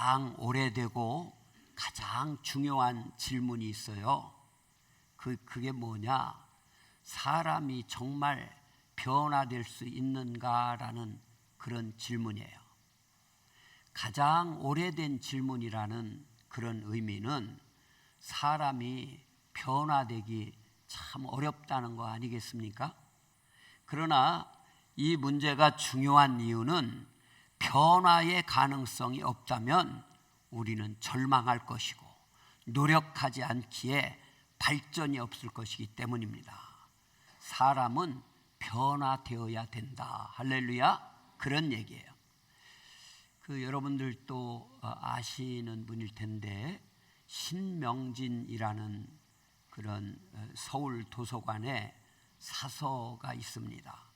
가장 오래되고 가장 중요한 질문이 있어요. 그게 뭐냐? 사람이 정말 변화될 수 있는가라는 그런 질문이에요. 가장 오래된 질문이라는 그런 의미는 사람이 변화되기 참 어렵다는 거 아니겠습니까? 그러나 이 문제가 중요한 이유는 변화의 가능성이 없다면 우리는 절망할 것이고 노력하지 않기에 발전이 없을 것이기 때문입니다. 사람은 변화되어야 된다. 할렐루야. 그런 얘기예요. 여러분들도 아시는 분일 텐데 신명진이라는 그런 서울 도서관에 사서가 있습니다.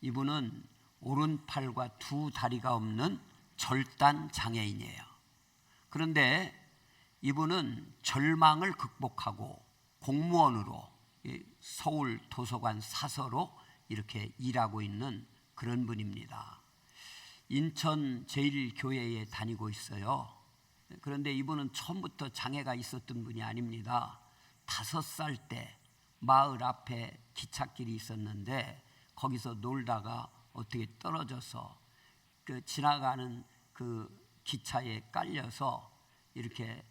이분은 오른팔과 두 다리가 없는 절단 장애인이에요. 그런데 이분은 절망을 극복하고 공무원으로 서울 도서관 사서로 이렇게 일하고 있는 그런 분입니다. 인천 제일교회에 다니고 있어요. 그런데 이분은 처음부터 장애가 있었던 분이 아닙니다. 5살 때 마을 앞에 기찻길이 있었는데 거기서 놀다가 어떻게 떨어져서 지나가는 그 기차에 깔려서 이렇게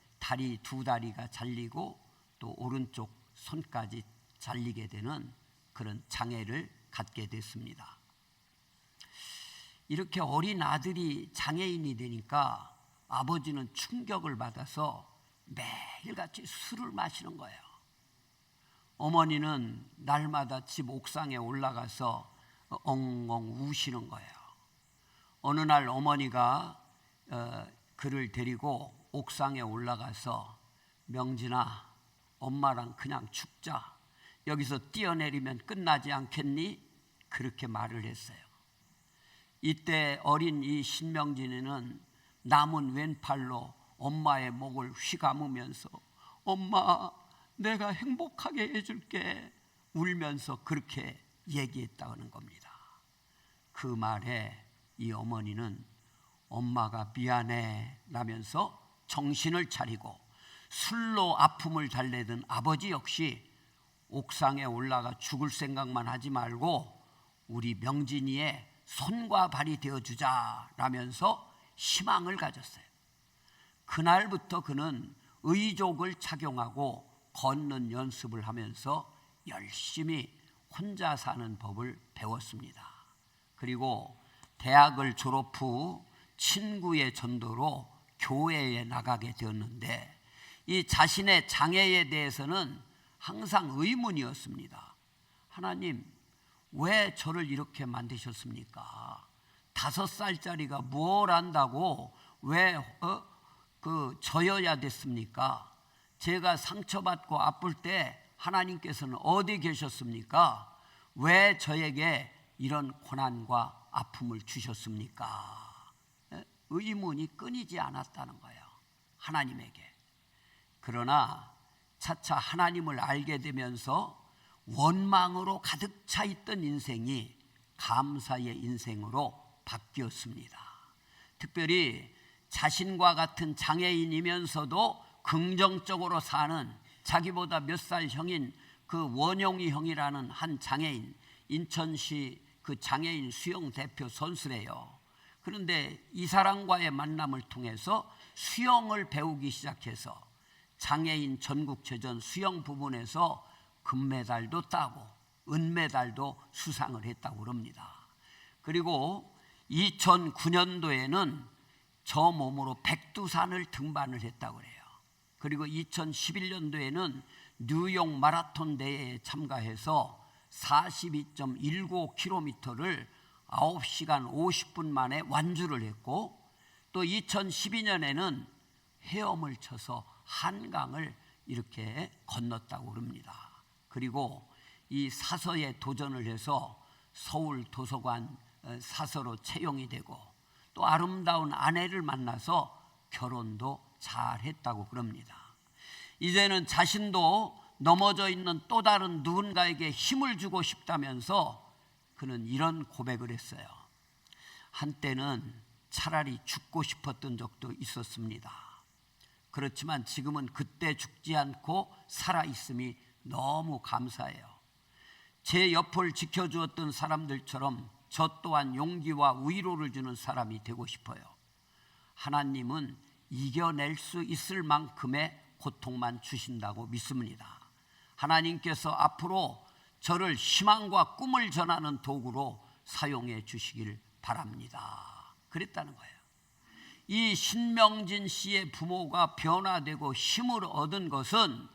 두 다리가 잘리고 또 오른쪽 손까지 잘리게 되는 그런 장애를 갖게 됐습니다. 이렇게 어린 아들이 장애인이 되니까 아버지는 충격을 받아서 매일같이 술을 마시는 거예요. 어머니는 날마다 집 옥상에 올라가서 엉엉 우시는 거예요. 어느 날 어머니가 그를 데리고 옥상에 올라가서 명진아, 엄마랑 그냥 죽자. 여기서 뛰어내리면 끝나지 않겠니? 그렇게 말을 했어요. 이때 어린 이 신명진이는 남은 왼팔로 엄마의 목을 휘감으면서 엄마, 내가 행복하게 해줄게 울면서 그렇게 얘기했다는 겁니다. 그 말에 이 어머니는 엄마가 미안해 라면서 정신을 차리고 술로 아픔을 달래던 아버지 역시 옥상에 올라가 죽을 생각만 하지 말고 우리 명진이의 손과 발이 되어주자 라면서 희망을 가졌어요. 그날부터 그는 의족을 착용하고 걷는 연습을 하면서 열심히 혼자 사는 법을 배웠습니다. 그리고 대학을 졸업 후 친구의 전도로 교회에 나가게 되었는데 이 자신의 장애에 대해서는 항상 의문이었습니다. 하나님, 왜 저를 이렇게 만드셨습니까? 5살짜리가 뭘 안다고 왜 저여야 됐습니까? 제가 상처받고 아플 때 하나님께서는 어디 계셨습니까? 왜 저에게 이런 고난과 아픔을 주셨습니까? 의문이 끊이지 않았다는 거예요. 하나님에게. 그러나 차차 하나님을 알게 되면서 원망으로 가득 차 있던 인생이 감사의 인생으로 바뀌었습니다. 특별히 자신과 같은 장애인이면서도 긍정적으로 사는 자기보다 몇 살 형인 그 원용이 형이라는 한 장애인, 인천시 그 장애인 수영 대표 선수래요. 그런데 이 사람과의 만남을 통해서 수영을 배우기 시작해서 장애인 전국체전 수영 부문에서 금메달도 따고 은메달도 수상을 했다고 그럽니다. 그리고 2009년도에는 저 몸으로 백두산을 등반을 했다고 그래요. 그리고 2011년도에는 뉴욕 마라톤 대회에 참가해서 42.195km를 9시간 50분 만에 완주를 했고 또 2012년에는 헤엄을 쳐서 한강을 이렇게 건넜다고 그럽니다. 그리고 이 사서에 도전을 해서 서울 도서관 사서로 채용이 되고 또 아름다운 아내를 만나서 결혼도 잘했다고 그럽니다. 이제는 자신도 넘어져 있는 또 다른 누군가에게 힘을 주고 싶다면서 그는 이런 고백을 했어요. 한때는 차라리 죽고 싶었던 적도 있었습니다. 그렇지만 지금은 그때 죽지 않고 살아있음이 너무 감사해요. 제 옆을 지켜주었던 사람들처럼 저 또한 용기와 위로를 주는 사람이 되고 싶어요. 하나님은 이겨낼 수 있을 만큼의 고통만 주신다고 믿습니다. 하나님께서 앞으로 저를 희망과 꿈을 전하는 도구로 사용해 주시길 바랍니다. 그랬다는 거예요. 이 신명진 씨의 부모가 변화되고 힘을 얻은 것은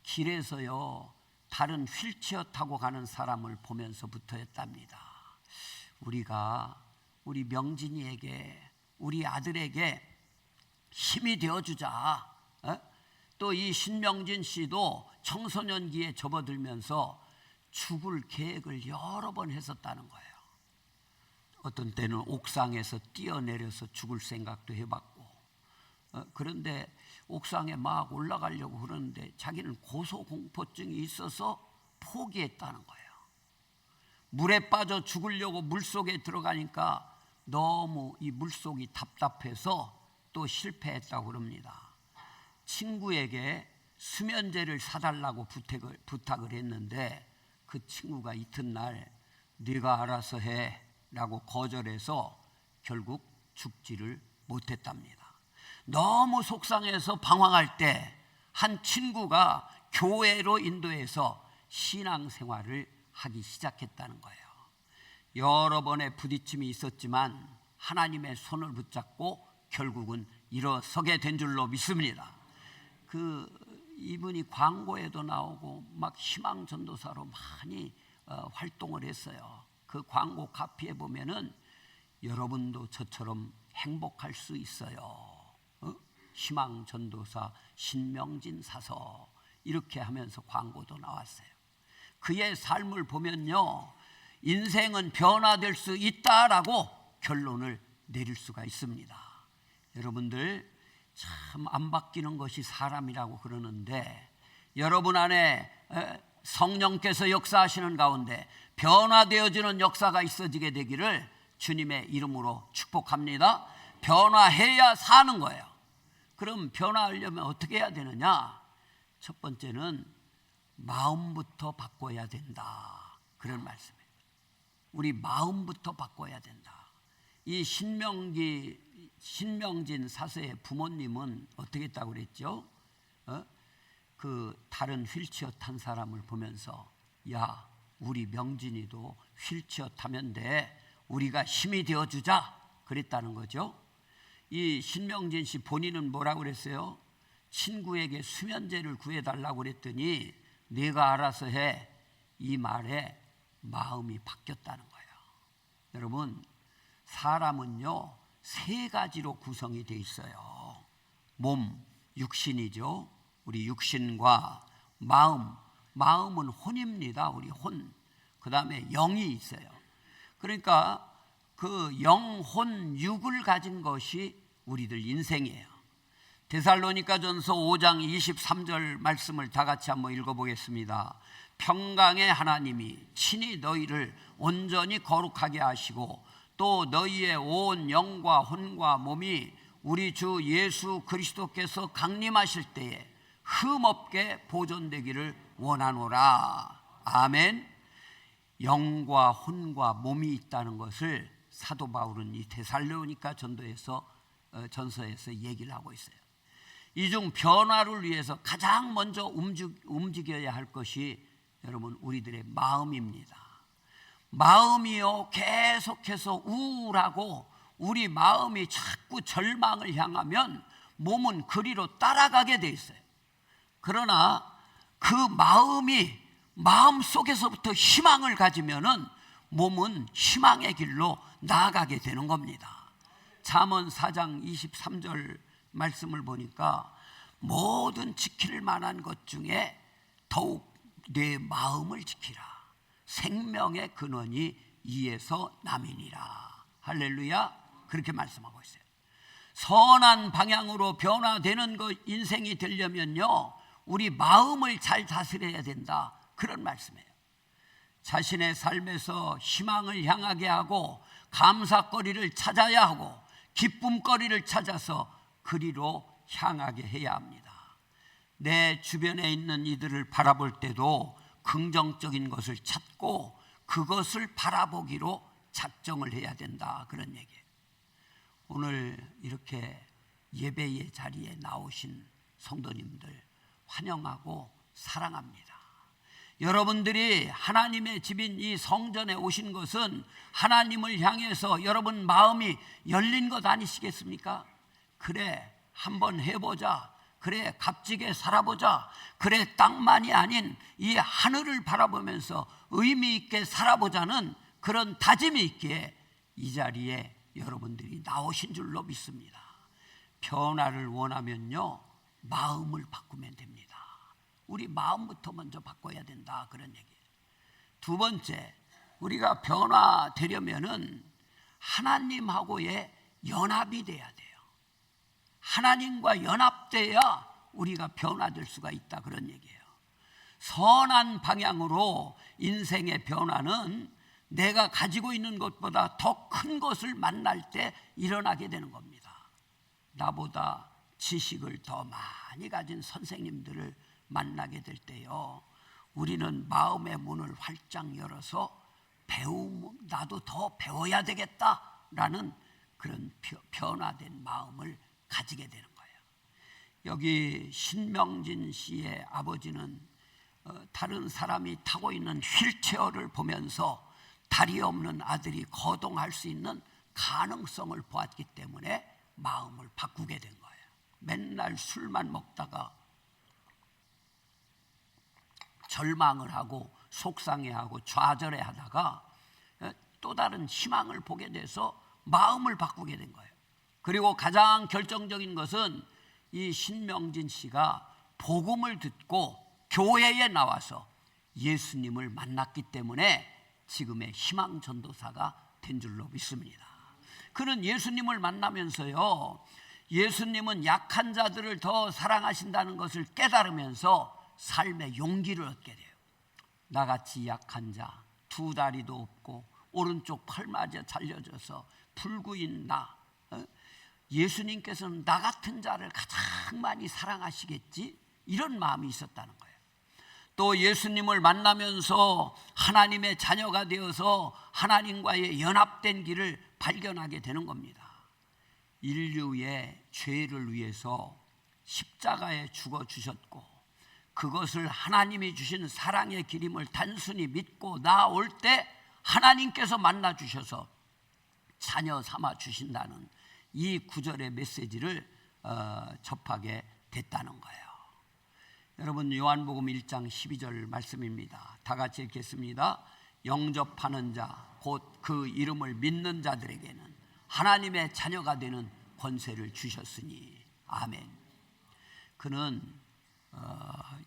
길에서요 다른 휠체어 타고 가는 사람을 보면서부터였답니다. 우리가 우리 명진이에게, 우리 아들에게 힘이 되어주자. 또 이 신명진 씨도 청소년기에 접어들면서 죽을 계획을 여러 번 했었다는 거예요. 어떤 때는 옥상에서 뛰어내려서 죽을 생각도 해봤고, 그런데 옥상에 막 올라가려고 그러는데 자기는 고소공포증이 있어서 포기했다는 거예요. 물에 빠져 죽으려고 물속에 들어가니까 너무 이 물속이 답답해서 또 실패했다고 그럽니다. 친구에게 수면제를 사달라고 부탁을 했는데 그 친구가 이튿날 네가 알아서 해 라고 거절해서 결국 죽지를 못했답니다. 너무 속상해서 방황할 때 한 친구가 교회로 인도해서 신앙생활을 하기 시작했다는 거예요. 여러 번의 부딪힘이 있었지만 하나님의 손을 붙잡고 결국은 일어서게 된 줄로 믿습니다. 이분이 광고에도 나오고 막 희망전도사로 많이 활동을 했어요. 그 광고 카피에 보면은 여러분도 저처럼 행복할 수 있어요. 희망전도사 신명진 사서 이렇게 하면서 광고도 나왔어요. 그의 삶을 보면요, 인생은 변화될 수 있다라고 결론을 내릴 수가 있습니다. 여러분들 참 안 바뀌는 것이 사람이라고 그러는데 여러분 안에 성령께서 역사하시는 가운데 변화되어지는 역사가 있어지게 되기를 주님의 이름으로 축복합니다. 변화해야 사는 거예요. 그럼 변화하려면 어떻게 해야 되느냐? 첫 번째는 마음부터 바꿔야 된다. 그런 말씀이에요. 우리 마음부터 바꿔야 된다. 이 신명진 사서의 부모님은 어떻게 했다고 그랬죠? 그 다른 휠체어 탄 사람을 보면서 야, 우리 명진이도 휠체어 타면 돼. 우리가 힘이 되어주자. 그랬다는 거죠. 이 신명진 씨 본인은 뭐라고 그랬어요? 친구에게 수면제를 구해달라고 그랬더니 네가 알아서 해. 이 말에 마음이 바뀌었다는 거예요. 여러분, 사람은요 3가지로 구성이 되어 있어요. 몸, 육신이죠. 우리 육신과 마음은 혼입니다. 우리 혼. 그 다음에 영이 있어요. 그러니까 그 영혼 육을 가진 것이 우리들 인생이에요. 데살로니가전서 5장 23절 말씀을 다 같이 한번 읽어보겠습니다. 평강의 하나님이 친히 너희를 온전히 거룩하게 하시고 또 너희의 온 영과 혼과 몸이 우리 주 예수 그리스도께서 강림하실 때에 흠없게 보존되기를 원하노라. 아멘. 영과 혼과 몸이 있다는 것을 사도 바울은 이 데살로니가 전서에서 얘기를 하고 있어요. 이 중 변화를 위해서 가장 먼저 움직여야 할 것이 여러분 우리들의 마음입니다. 마음이요 계속해서 우울하고 우리 마음이 자꾸 절망을 향하면 몸은 그리로 따라가게 돼 있어요. 그러나 그 마음 속에서부터 희망을 가지면은 몸은 희망의 길로 나아가게 되는 겁니다. 잠언 4장 23절 말씀을 보니까 모든 지킬 만한 것 중에 더욱 내 마음을 지키라. 생명의 근원이 이에서 남이니라. 할렐루야. 그렇게 말씀하고 있어요. 선한 방향으로 변화되는 것 인생이 되려면요 우리 마음을 잘 다스려야 된다. 그런 말씀이에요. 자신의 삶에서 희망을 향하게 하고 감사거리를 찾아야 하고 기쁨거리를 찾아서 그리로 향하게 해야 합니다. 내 주변에 있는 이들을 바라볼 때도 긍정적인 것을 찾고 그것을 바라보기로 작정을 해야 된다, 그런 얘기예요. 오늘 이렇게 예배의 자리에 나오신 성도님들 환영하고 사랑합니다. 여러분들이 하나님의 집인 이 성전에 오신 것은 하나님을 향해서 여러분 마음이 열린 것 아니시겠습니까? 그래, 한번 해보자. 그래, 값지게 살아보자. 그래, 땅만이 아닌 이 하늘을 바라보면서 의미 있게 살아보자는 그런 다짐이 있기에 이 자리에 여러분들이 나오신 줄로 믿습니다. 변화를 원하면요, 마음을 바꾸면 됩니다. 우리 마음부터 먼저 바꿔야 된다, 그런 얘기예요. 두 번째, 우리가 변화되려면은 하나님하고의 연합이 돼야 돼요. 하나님과 연합돼야 우리가 변화될 수가 있다, 그런 얘기예요. 선한 방향으로 인생의 변화는 내가 가지고 있는 것보다 더 큰 것을 만날 때 일어나게 되는 겁니다. 나보다 지식을 더 많이 가진 선생님들을 만나게 될 때요, 우리는 마음의 문을 활짝 열어서 나도 더 배워야 되겠다라는 그런 변화된 마음을 가지게 되는 거예요. 여기 신명진 씨의 아버지는 다른 사람이 타고 있는 휠체어를 보면서 다리 없는 아들이 거동할 수 있는 가능성을 보았기 때문에 마음을 바꾸게 된 거예요. 맨날 술만 먹다가 절망을 하고 속상해하고 좌절해하다가 또 다른 희망을 보게 돼서 마음을 바꾸게 된 거예요. 그리고 가장 결정적인 것은 이 신명진 씨가 복음을 듣고 교회에 나와서 예수님을 만났기 때문에 지금의 희망 전도사가 된 줄로 믿습니다. 그는 예수님을 만나면서요, 예수님은 약한 자들을 더 사랑하신다는 것을 깨달으면서 삶의 용기를 얻게 돼요. 나같이 약한 자, 두 다리도 없고 오른쪽 팔마저 잘려져서 불구인 나, 예수님께서는 나 같은 자를 가장 많이 사랑하시겠지, 이런 마음이 있었다는 거예요. 또 예수님을 만나면서 하나님의 자녀가 되어서 하나님과의 연합된 길을 발견하게 되는 겁니다. 인류의 죄를 위해서 십자가에 죽어주셨고 그것을 하나님이 주신 사랑의 길임을 단순히 믿고 나올 때 하나님께서 만나주셔서 자녀 삼아 주신다는 이 구절의 메시지를 접하게 됐다는 거예요. 여러분, 요한복음 1장 12절 말씀입니다. 다 같이 읽겠습니다. 영접하는 자, 곧 그 이름을 믿는 자들에게는 하나님의 자녀가 되는 권세를 주셨으니. 아멘. 그는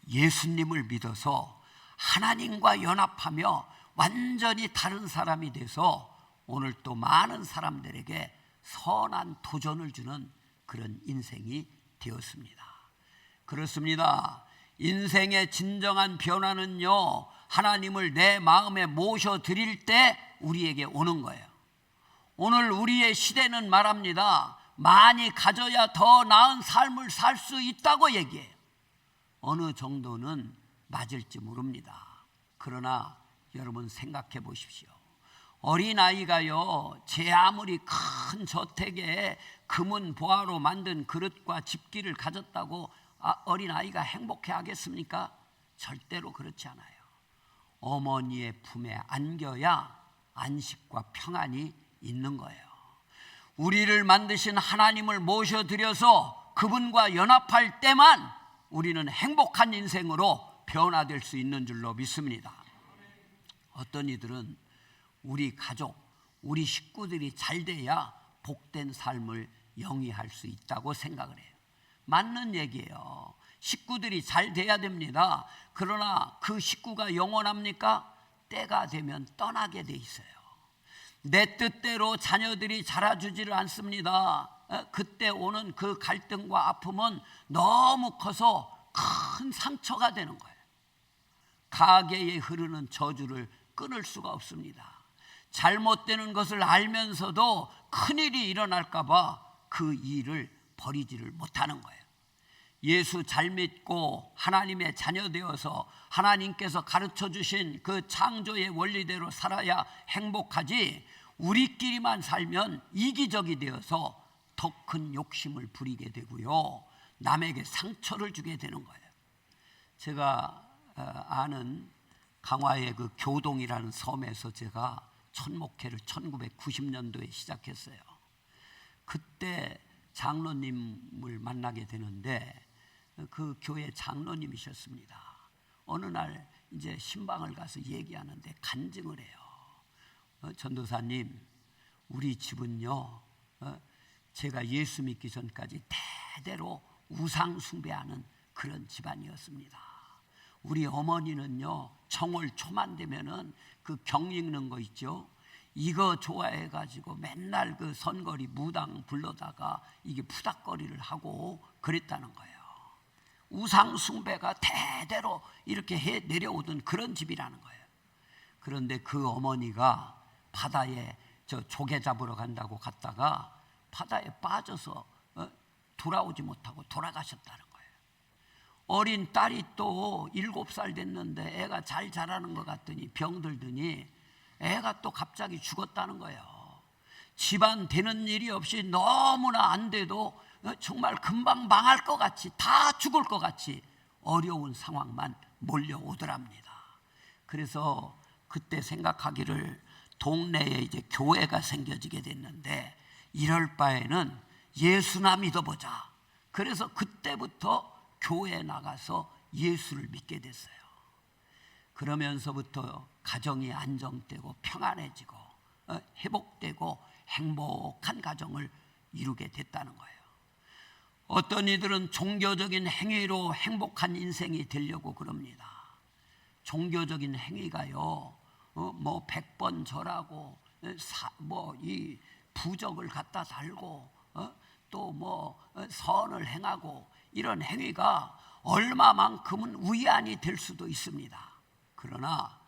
예수님을 믿어서 하나님과 연합하며 완전히 다른 사람이 돼서 오늘 또 많은 사람들에게 선한 도전을 주는 그런 인생이 되었습니다. 그렇습니다. 인생의 진정한 변화는요, 하나님을 내 마음에 모셔드릴 때 우리에게 오는 거예요. 오늘 우리의 시대는 말합니다. 많이 가져야 더 나은 삶을 살 수 있다고 얘기해요. 어느 정도는 맞을지 모릅니다. 그러나 여러분 생각해 보십시오. 어린아이가요, 제 아무리 큰 저택에 금은 보화로 만든 그릇과 집기를 가졌다고 어린아이가 행복해 하겠습니까? 절대로 그렇지 않아요. 어머니의 품에 안겨야 안식과 평안이 있는 거예요. 우리를 만드신 하나님을 모셔드려서 그분과 연합할 때만 우리는 행복한 인생으로 변화될 수 있는 줄로 믿습니다. 어떤 이들은 우리 가족, 우리 식구들이 잘 돼야 복된 삶을 영위할 수 있다고 생각을 해요. 맞는 얘기예요. 식구들이 잘 돼야 됩니다. 그러나 그 식구가 영원합니까? 때가 되면 떠나게 돼 있어요. 내 뜻대로 자녀들이 자라주지를 않습니다. 그때 오는 그 갈등과 아픔은 너무 커서 큰 상처가 되는 거예요. 가계에 흐르는 저주를 끊을 수가 없습니다. 잘못되는 것을 알면서도 큰일이 일어날까 봐 그 일을 버리지를 못하는 거예요. 예수 잘 믿고 하나님의 자녀 되어서 하나님께서 가르쳐 주신 그 창조의 원리대로 살아야 행복하지, 우리끼리만 살면 이기적이 되어서 더 큰 욕심을 부리게 되고요, 남에게 상처를 주게 되는 거예요. 제가 아는 강화의 그 교동이라는 섬에서 제가 첫 목회를 1990년도에 시작했어요. 그때 장로님을 만나게 되는데 그 교회 장로님이셨습니다. 어느 날 이제 신방을 가서 얘기하는데 간증을 해요. 전도사님, 우리 집은요, 제가 예수 믿기 전까지 대대로 우상 숭배하는 그런 집안이었습니다. 우리 어머니는요, 정월 초만 되면은 그 경 읽는 거 있죠, 이거 좋아해가지고 맨날 그 선거리 무당 불러다가 이게 푸닥거리를 하고 그랬다는 거예요. 우상 숭배가 대대로 이렇게 해 내려오던 그런 집이라는 거예요. 그런데 그 어머니가 바다에 저 조개 잡으러 간다고 갔다가 바다에 빠져서 돌아오지 못하고 돌아가셨다는 거예요. 어린 딸이 또 7살 됐는데 애가 잘 자라는 것 같더니 병들더니 애가 또 갑자기 죽었다는 거예요. 집안 되는 일이 없이 너무나 안 돼도 정말 금방 망할 것 같이, 다 죽을 것 같이 어려운 상황만 몰려오더랍니다. 그래서 그때 생각하기를 동네에 이제 교회가 생겨지게 됐는데 이럴 바에는 예수나 믿어보자. 그래서 그때부터 교회에 나가서 예수를 믿게 됐어요. 그러면서부터 가정이 안정되고 평안해지고 회복되고 행복한 가정을 이루게 됐다는 거예요. 어떤 이들은 종교적인 행위로 행복한 인생이 되려고 그럽니다. 종교적인 행위가요, 뭐 100번 절하고 뭐 이 부적을 갖다 달고 또 뭐 선을 행하고 이런 행위가 얼마만큼은 위안이 될 수도 있습니다. 그러나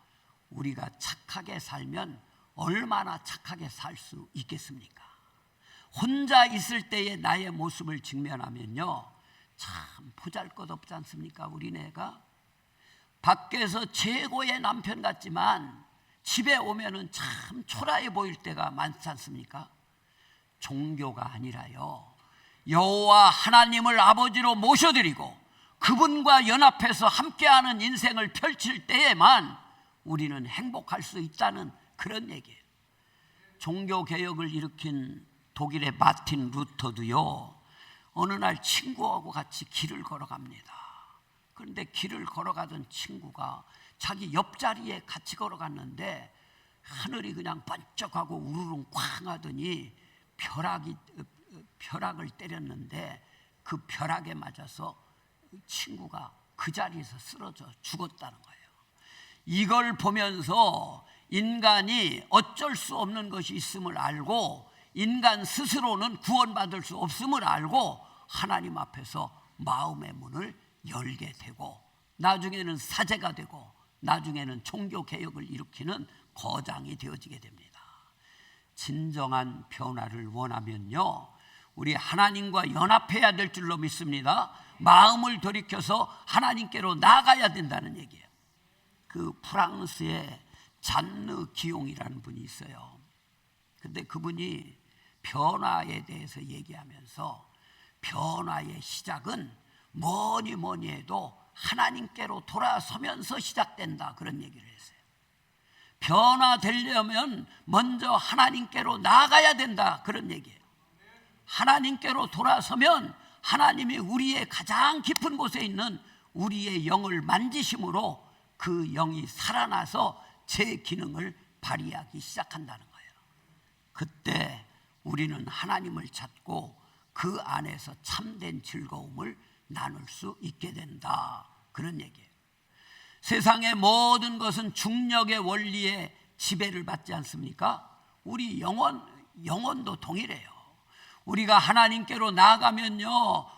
우리가 착하게 살면 얼마나 착하게 살 수 있겠습니까? 혼자 있을 때의 나의 모습을 직면하면요, 참 보잘것없지 않습니까? 우리네가 밖에서 최고의 남편 같지만 집에 오면은 참 초라해 보일 때가 많지 않습니까? 종교가 아니라요, 여호와 하나님을 아버지로 모셔드리고 그분과 연합해서 함께하는 인생을 펼칠 때에만 우리는 행복할 수 있다는 그런 얘기예요. 종교개혁을 일으킨 독일의 마틴 루터도요, 어느 날 친구하고 같이 길을 걸어갑니다. 그런데 길을 걸어가던 친구가 자기 옆자리에 같이 걸어갔는데 하늘이 그냥 번쩍하고 우르릉 쾅 하더니 벼락을 때렸는데 그 벼락에 맞아서 친구가 그 자리에서 쓰러져 죽었다는 거예요. 이걸 보면서 인간이 어쩔 수 없는 것이 있음을 알고 인간 스스로는 구원받을 수 없음을 알고 하나님 앞에서 마음의 문을 열게 되고 나중에는 사제가 되고 나중에는 종교개혁을 일으키는 거장이 되어지게 됩니다. 진정한 변화를 원하면요, 우리 하나님과 연합해야 될 줄로 믿습니다. 마음을 돌이켜서 하나님께로 나가야 된다는 얘기예요. 그 프랑스의 잔느 기용이라는 분이 있어요. 근데 그분이 변화에 대해서 얘기하면서 변화의 시작은 뭐니 해도 하나님께로 돌아서면서 시작된다, 그런 얘기를 했어요. 변화되려면 먼저 하나님께로 나가야 된다, 그런 얘기예요. 하나님께로 돌아서면 하나님이 우리의 가장 깊은 곳에 있는 우리의 영을 만지심으로 그 영이 살아나서 제 기능을 발휘하기 시작한다는 거예요. 그때 우리는 하나님을 찾고 그 안에서 참된 즐거움을 나눌 수 있게 된다, 그런 얘기예요. 세상의 모든 것은 중력의 원리에 지배를 받지 않습니까? 우리 영혼도 동일해요. 우리가 하나님께로 나아가면요,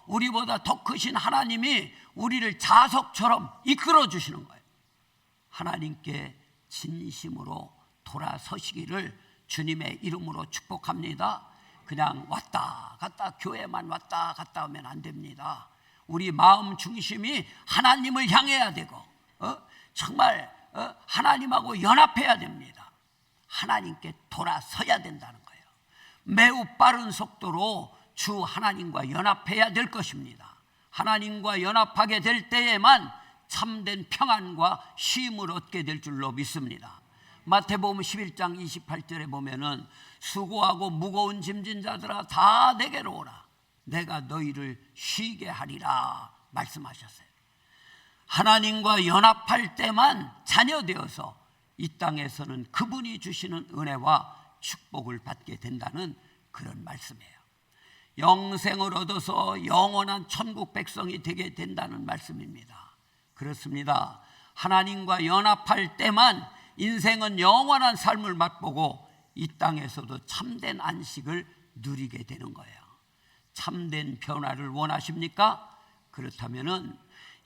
우리보다 더 크신 하나님이 우리를 자석처럼 이끌어 주시는 거예요. 하나님께 진심으로 돌아서시기를 주님의 이름으로 축복합니다. 그냥 왔다 갔다 교회만 왔다 갔다 하면 안 됩니다. 우리 마음 중심이 하나님을 향해야 되고 정말 하나님하고 연합해야 됩니다. 하나님께 돌아서야 된다는 거예요. 매우 빠른 속도로 주 하나님과 연합해야 될 것입니다. 하나님과 연합하게 될 때에만 참된 평안과 쉼을 얻게 될 줄로 믿습니다. 마태복음 11장 28절에 보면은 수고하고 무거운 짐진 자들아 다 내게로 오라 내가 너희를 쉬게 하리라 말씀하셨어요. 하나님과 연합할 때만 자녀 되어서 이 땅에서는 그분이 주시는 은혜와 축복을 받게 된다는 그런 말씀이에요. 영생을 얻어서 영원한 천국 백성이 되게 된다는 말씀입니다. 그렇습니다. 하나님과 연합할 때만 인생은 영원한 삶을 맛보고 이 땅에서도 참된 안식을 누리게 되는 거예요. 참된 변화를 원하십니까? 그렇다면은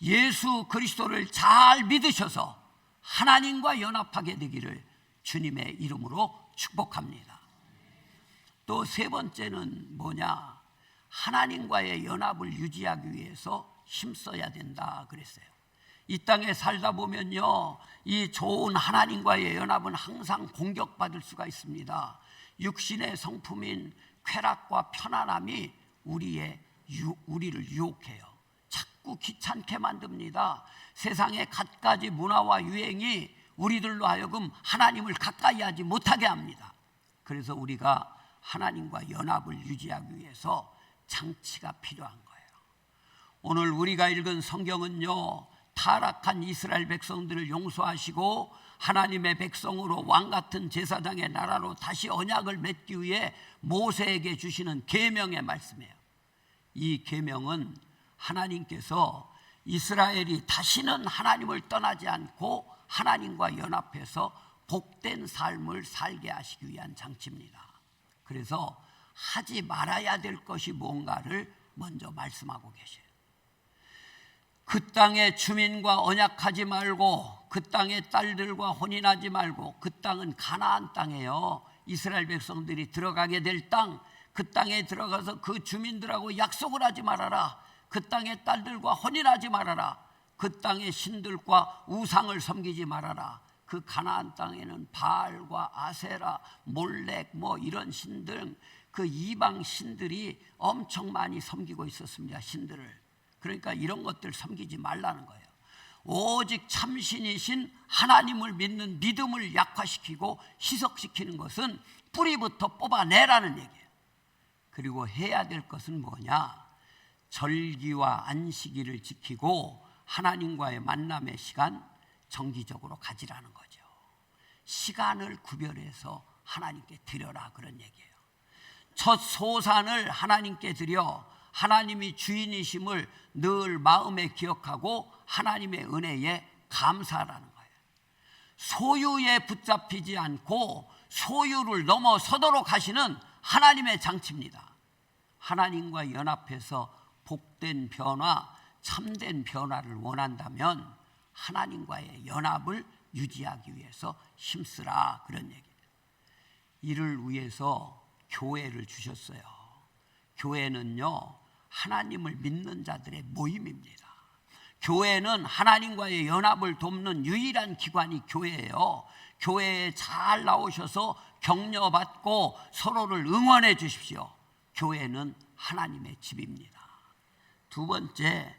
예수 그리스도를 잘 믿으셔서 하나님과 연합하게 되기를 주님의 이름으로 축복합니다. 또 세 번째는 뭐냐? 하나님과의 연합을 유지하기 위해서 힘써야 된다 그랬어요. 이 땅에 살다 보면요, 이 좋은 하나님과의 연합은 항상 공격받을 수가 있습니다. 육신의 성품인 쾌락과 편안함이 우리를 유혹해요. 자꾸 귀찮게 만듭니다. 세상의 갖가지 문화와 유행이 우리들로 하여금 하나님을 가까이 하지 못하게 합니다. 그래서 우리가 하나님과 연합을 유지하기 위해서 장치가 필요한 거예요. 오늘 우리가 읽은 성경은요, 타락한 이스라엘 백성들을 용서하시고 하나님의 백성으로 왕같은 제사장의 나라로 다시 언약을 맺기 위해 모세에게 주시는 계명의 말씀이에요. 이 계명은 하나님께서 이스라엘이 다시는 하나님을 떠나지 않고 하나님과 연합해서 복된 삶을 살게 하시기 위한 장치입니다. 그래서 하지 말아야 될 것이 뭔가를 먼저 말씀하고 계셔요. 그 땅의 주민과 언약하지 말고 그 땅의 딸들과 혼인하지 말고. 그 땅은 가나안 땅이에요. 이스라엘 백성들이 들어가게 될 땅, 그 땅에 들어가서 그 주민들하고 약속을 하지 말아라. 그 땅의 딸들과 혼인하지 말아라. 그 땅의 신들과 우상을 섬기지 말아라. 그 가나안 땅에는 바알과 아세라, 몰렉 이런 신들, 그 이방 신들이 엄청 많이 섬기고 있었습니다. 신들을. 그러니까 이런 것들 섬기지 말라는 거예요. 오직 참신이신 하나님을 믿는 믿음을 약화시키고 희석시키는 것은 뿌리부터 뽑아내라는 얘기예요. 그리고 해야 될 것은 뭐냐? 절기와 안식일을 지키고 하나님과의 만남의 시간 정기적으로 가지라는 거죠. 시간을 구별해서 하나님께 드려라 그런 얘기예요. 첫 소산을 하나님께 드려 하나님이 주인이심을 늘 마음에 기억하고 하나님의 은혜에 감사하라는 거예요. 소유에 붙잡히지 않고 소유를 넘어서도록 하시는 하나님의 장치입니다. 하나님과 연합해서 복된 변화, 참된 변화를 원한다면 하나님과의 연합을 유지하기 위해서 힘쓰라 그런 얘기예요. 이를 위해서 교회를 주셨어요. 교회는요, 하나님을 믿는 자들의 모임입니다. 교회는 하나님과의 연합을 돕는 유일한 기관이 교회예요. 교회에 잘 나오셔서 격려받고 서로를 응원해 주십시오. 교회는 하나님의 집입니다. 두 번째,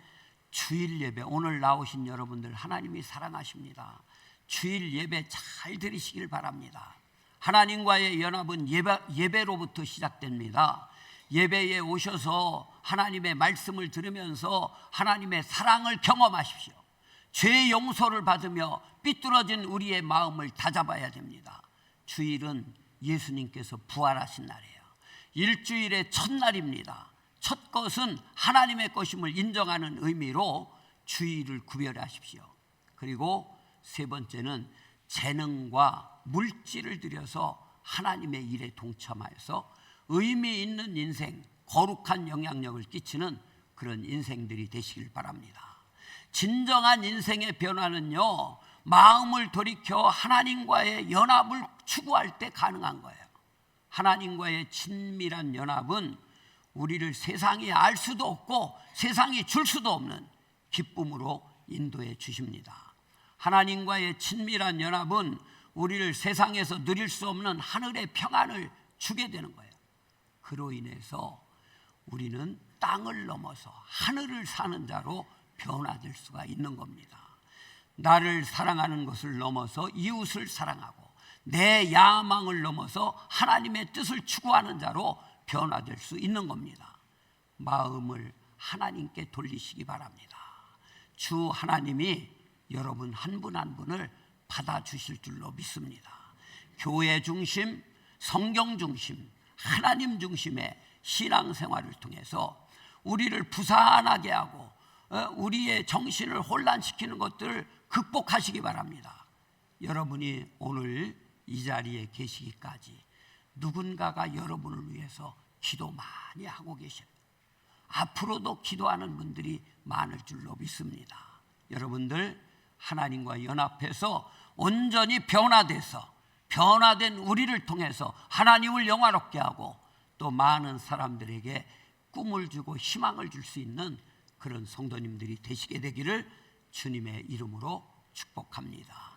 주일 예배. 오늘 나오신 여러분들 하나님이 사랑하십니다. 주일 예배 잘 드리시길 바랍니다. 하나님과의 연합은 예배로부터 시작됩니다. 예배에 오셔서 하나님의 말씀을 들으면서 하나님의 사랑을 경험하십시오. 죄 용서를 받으며 삐뚤어진 우리의 마음을 다잡아야 됩니다. 주일은 예수님께서 부활하신 날이에요. 일주일의 첫날입니다. 첫 것은 하나님의 것임을 인정하는 의미로 주일을 구별하십시오. 그리고 세 번째는 재능과 물질을 들여서 하나님의 일에 동참하여서 의미 있는 인생, 거룩한 영향력을 끼치는 그런 인생들이 되시길 바랍니다. 진정한 인생의 변화는요, 마음을 돌이켜 하나님과의 연합을 추구할 때 가능한 거예요. 하나님과의 친밀한 연합은 우리를 세상이 알 수도 없고 세상이 줄 수도 없는 기쁨으로 인도해 주십니다. 하나님과의 친밀한 연합은 우리를 세상에서 누릴 수 없는 하늘의 평안을 주게 되는 거예요. 그로 인해서 우리는 땅을 넘어서 하늘을 사는 자로 변화될 수가 있는 겁니다. 나를 사랑하는 것을 넘어서 이웃을 사랑하고 내 야망을 넘어서 하나님의 뜻을 추구하는 자로 변화될 수 있는 겁니다. 마음을 하나님께 돌리시기 바랍니다. 주 하나님이 여러분 한 분 한 분을 받아주실 줄로 믿습니다. 교회 중심, 성경 중심, 하나님 중심의 신앙생활을 통해서 우리를 부산하게 하고 우리의 정신을 혼란시키는 것들을 극복하시기 바랍니다. 여러분이 오늘 이 자리에 계시기까지 누군가가 여러분을 위해서 기도 많이 하고 계십니다. 앞으로도 기도하는 분들이 많을 줄로 믿습니다. 여러분들 하나님과 연합해서 온전히 변화돼서 변화된 우리를 통해서 하나님을 영화롭게 하고 또 많은 사람들에게 꿈을 주고 희망을 줄 수 있는 그런 성도님들이 되시게 되기를 주님의 이름으로 축복합니다.